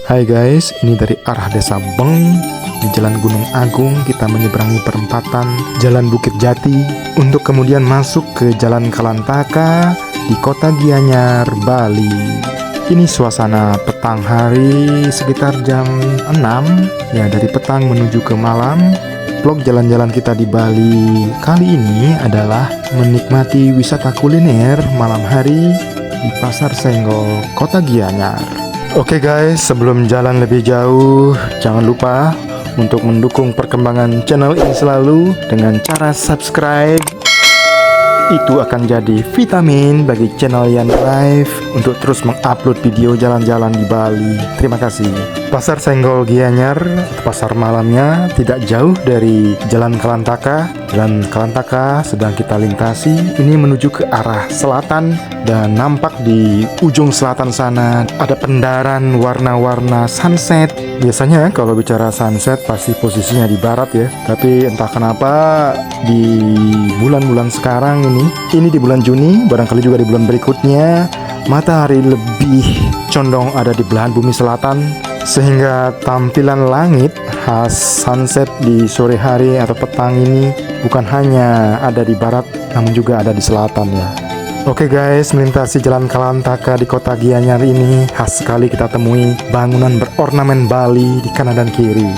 Hai guys, ini dari arah Desa Beng. Di Jalan Gunung Agung kita menyeberangi perempatan Jalan Bukit Jati untuk kemudian masuk ke Jalan Kalantaka di Kota Gianyar, Bali. Ini suasana petang hari sekitar jam 6 ya, dari petang menuju ke malam. Vlog jalan-jalan kita di Bali kali ini adalah menikmati wisata kuliner malam hari di Pasar Senggol, Kota Gianyar. Oke guys, sebelum jalan lebih jauh, jangan lupa untuk mendukung perkembangan channel ini selalu dengan cara subscribe. Itu akan jadi vitamin bagi channel Yandi Live untuk terus mengupload video jalan-jalan di Bali. Terima kasih. Pasar Senggol Gianyar, pasar malamnya tidak jauh dari Jalan Kalantaka. Jalan Kalantaka sedang kita lintasi. Ini menuju ke arah selatan dan nampak di ujung selatan sana ada pendaran warna-warna sunset. Biasanya kalau bicara sunset pasti posisinya di barat ya. Tapi entah kenapa di bulan-bulan sekarang ini di bulan Juni, barangkali juga di bulan berikutnya, matahari lebih condong ada di belahan bumi selatan, sehingga tampilan langit khas sunset di sore hari atau petang ini bukan hanya ada di barat, namun juga ada di selatan ya. Oke guys, melintasi Jalan Kalantaka di Kota Gianyar ini khas sekali kita temui bangunan berornamen Bali di kanan dan kiri.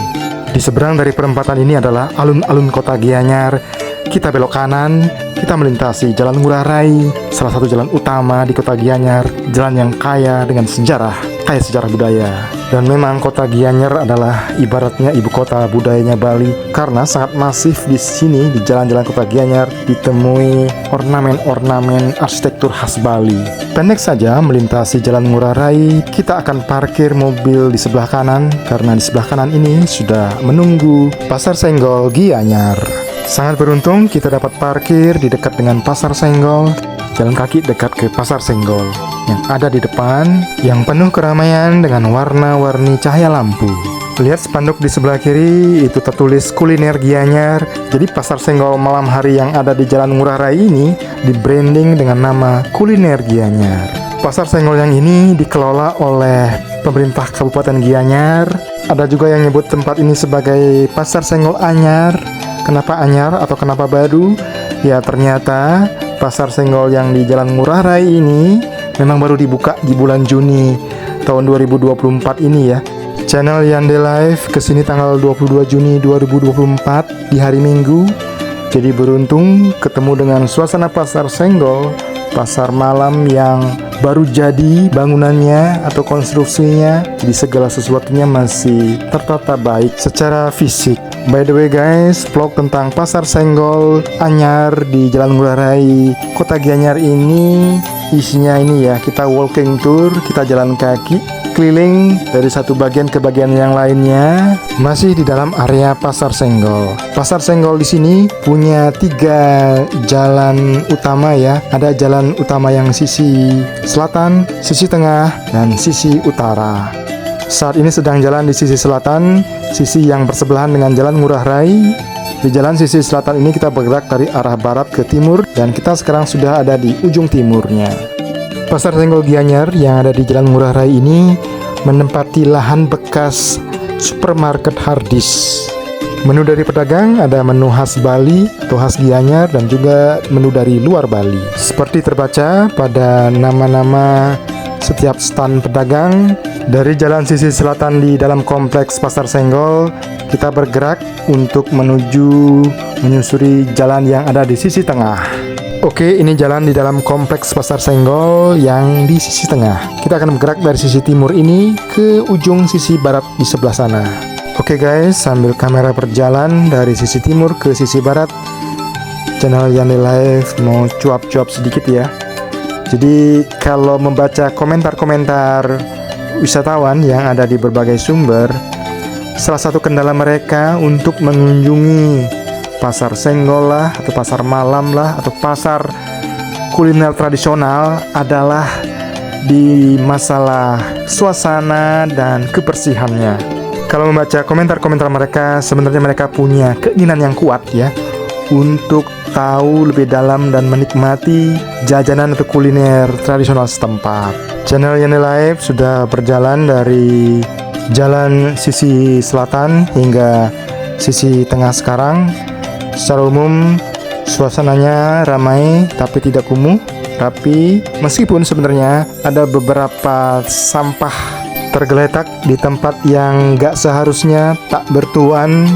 Di seberang dari perempatan ini adalah alun-alun Kota Gianyar. Kita belok kanan, kita melintasi Jalan Ngurah Rai, salah satu jalan utama di Kota Gianyar, jalan yang kaya dengan sejarah, kaya sejarah budaya. Dan memang Kota Gianyar adalah ibaratnya ibu kota budayanya Bali, karena sangat masif di sini di jalan-jalan Kota Gianyar ditemui ornamen-ornamen arsitektur khas Bali. Pendek saja melintasi Jalan Ngurah Rai, kita akan parkir mobil di sebelah kanan karena di sebelah kanan ini sudah menunggu Pasar Senggol Gianyar. Sangat beruntung kita dapat parkir di dekat dengan Pasar Senggol, jalan kaki dekat ke Pasar Senggol yang ada di depan, yang penuh keramaian dengan warna-warni cahaya lampu. Lihat spanduk di sebelah kiri, itu tertulis kuliner Gianyar. Jadi Pasar Senggol malam hari yang ada di Jalan Ngurah Rai ini di branding dengan nama kuliner Gianyar. Pasar Senggol yang ini dikelola oleh pemerintah Kabupaten Gianyar. Ada juga yang nyebut tempat ini sebagai Pasar Senggol Anyar. Kenapa anyar atau kenapa baru? Ya ternyata Pasar Senggol yang di Jalan Ngurah Rai ini memang baru dibuka di bulan Juni tahun 2024 ini ya. Channel Yandi Live kesini tanggal 22 Juni 2024 di hari Minggu. Jadi beruntung ketemu dengan suasana Pasar Senggol, pasar malam yang baru jadi bangunannya atau konstruksinya. Jadi segala sesuatunya masih tertata baik secara fisik. By the way guys, vlog tentang Pasar Senggol Anyar di Jalan Ngurah Rai, Kota Gianyar ini isinya ini ya, kita walking tour, kita jalan kaki keliling dari satu bagian ke bagian yang lainnya, masih di dalam area Pasar Senggol. Pasar Senggol di sini punya 3 jalan utama ya. Ada jalan utama yang sisi selatan, sisi tengah, dan sisi utara. Saat ini sedang jalan di sisi selatan, sisi yang bersebelahan dengan Jalan Ngurah Rai. Di jalan sisi selatan ini kita bergerak dari arah barat ke timur, dan kita sekarang sudah ada di ujung timurnya. Pasar Senggol Gianyar yang ada di Jalan Ngurah Rai ini menempati lahan bekas supermarket Hardis. Menu dari pedagang ada menu khas Bali atau khas Gianyar dan juga menu dari luar Bali. Seperti terbaca pada nama-nama setiap stand pedagang. Dari jalan sisi selatan di dalam kompleks Pasar Senggol, kita bergerak untuk menyusuri jalan yang ada di sisi tengah. Oke, ini jalan di dalam kompleks Pasar Senggol yang di sisi tengah. Kita akan bergerak dari sisi timur ini ke ujung sisi barat di sebelah sana. Oke guys, sambil kamera berjalan dari sisi timur ke sisi barat, channel Yandi Live mau cuap-cuap sedikit ya. Jadi kalau membaca komentar-komentar wisatawan yang ada di berbagai sumber, salah satu kendala mereka untuk mengunjungi Pasar Senggol lah, atau pasar malam lah, atau pasar kuliner tradisional adalah di masalah suasana dan kebersihannya. Kalau membaca komentar-komentar mereka, sebenarnya mereka punya keinginan yang kuat ya untuk tahu lebih dalam dan menikmati jajanan atau kuliner tradisional setempat. Channel Yandi Live sudah berjalan dari jalan sisi selatan hingga sisi tengah sekarang. Secara umum suasananya ramai tapi tidak kumuh, rapi, meskipun sebenarnya ada beberapa sampah tergeletak di tempat yang gak seharusnya tak bertuan.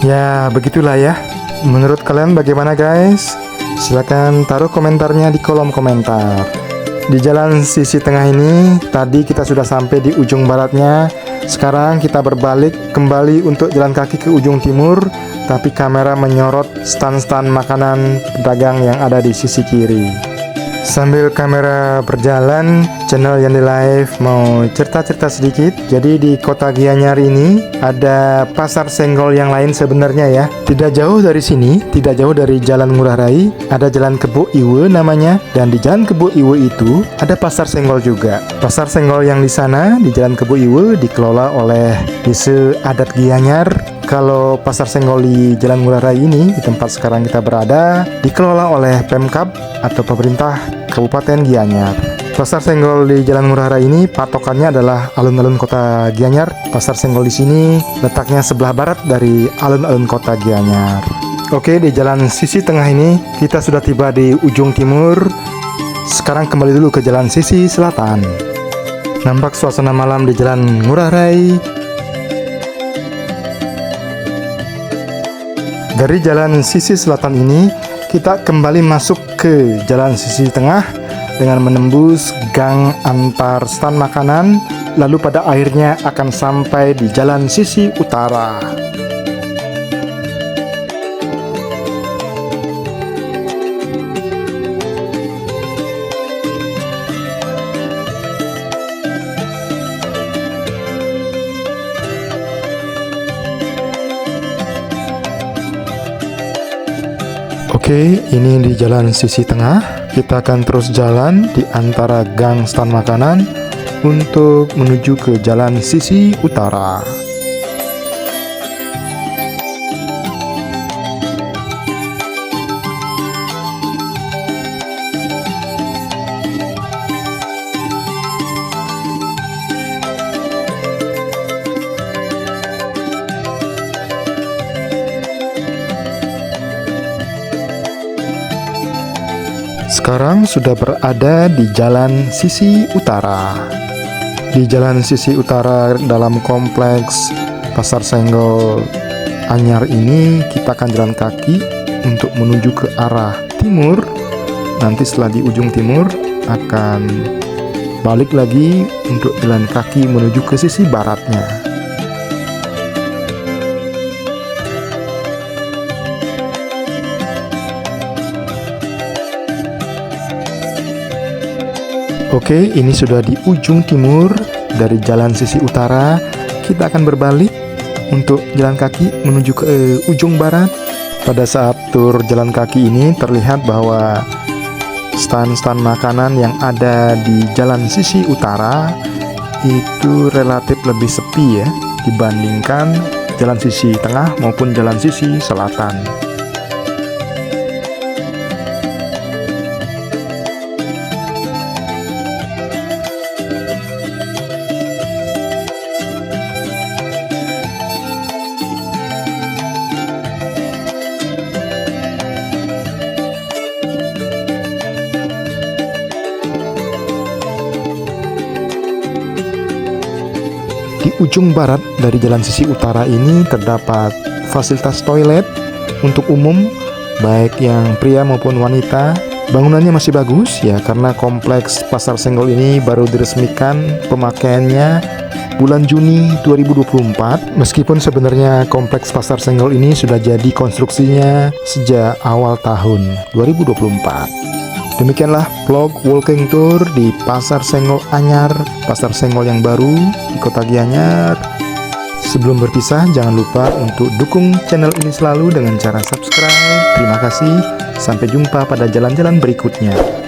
Ya begitulah ya. Menurut kalian bagaimana guys? Silahkan taruh komentarnya di kolom komentar. Di jalan sisi tengah ini tadi kita sudah sampai di ujung baratnya. Sekarang kita berbalik kembali untuk jalan kaki ke ujung timur, tapi kamera menyorot stand-stand makanan pedagang yang ada di sisi kiri. Sambil kamera berjalan, channel Yandi Live mau cerita-cerita sedikit. Jadi di kota Gianyar ini ada pasar senggol yang lain sebenarnya ya. Tidak jauh dari sini, tidak jauh dari Jalan Ngurah Rai, ada Jalan Kebo Iwe namanya. Dan di Jalan Kebo Iwe itu ada pasar senggol juga. Pasar senggol yang di sana di Jalan Kebo Iwe dikelola oleh Desa Adat Gianyar. Kalau pasar senggol di Jalan Ngurah Rai ini, di tempat sekarang kita berada, dikelola oleh Pemkab atau pemerintah Kabupaten Gianyar. Pasar senggol di Jalan Ngurah Rai ini patokannya adalah alun-alun kota Gianyar. Pasar senggol di sini letaknya sebelah barat dari alun-alun kota Gianyar. Oke, di jalan sisi tengah ini kita sudah tiba di ujung timur. Sekarang kembali dulu ke jalan sisi selatan. Nampak suasana malam di Jalan Ngurah Rai. Dari jalan sisi selatan ini, kita kembali masuk ke jalan sisi tengah dengan menembus gang antar stand makanan, lalu pada akhirnya akan sampai di jalan sisi utara. Oke, ini di jalan sisi tengah. Kita akan terus jalan di antara gang stand makanan untuk menuju ke jalan sisi utara. Sekarang sudah berada di jalan sisi utara. Di jalan sisi utara dalam kompleks Pasar Senggol Anyar ini kita akan jalan kaki untuk menuju ke arah timur. Nanti setelah di ujung timur akan balik lagi untuk jalan kaki menuju ke sisi baratnya. Oke, ini sudah di ujung timur. Dari jalan sisi utara kita akan berbalik untuk jalan kaki menuju ke ujung barat. Pada saat tur jalan kaki ini terlihat bahwa stand-stand makanan yang ada di jalan sisi utara itu relatif lebih sepi ya dibandingkan jalan sisi tengah maupun jalan sisi selatan. Di ujung barat dari jalan sisi utara ini terdapat fasilitas toilet untuk umum, baik yang pria maupun wanita. Bangunannya masih bagus ya, karena kompleks Pasar Senggol ini baru diresmikan pemakaiannya bulan Juni 2024. Meskipun sebenarnya kompleks Pasar Senggol ini sudah jadi konstruksinya sejak awal tahun 2024. Demikianlah vlog walking tour di Pasar Senggol Anyar, Pasar Senggol yang baru di kota Gianyar. Sebelum berpisah, jangan lupa untuk dukung channel ini selalu dengan cara subscribe. Terima kasih, sampai jumpa pada jalan-jalan berikutnya.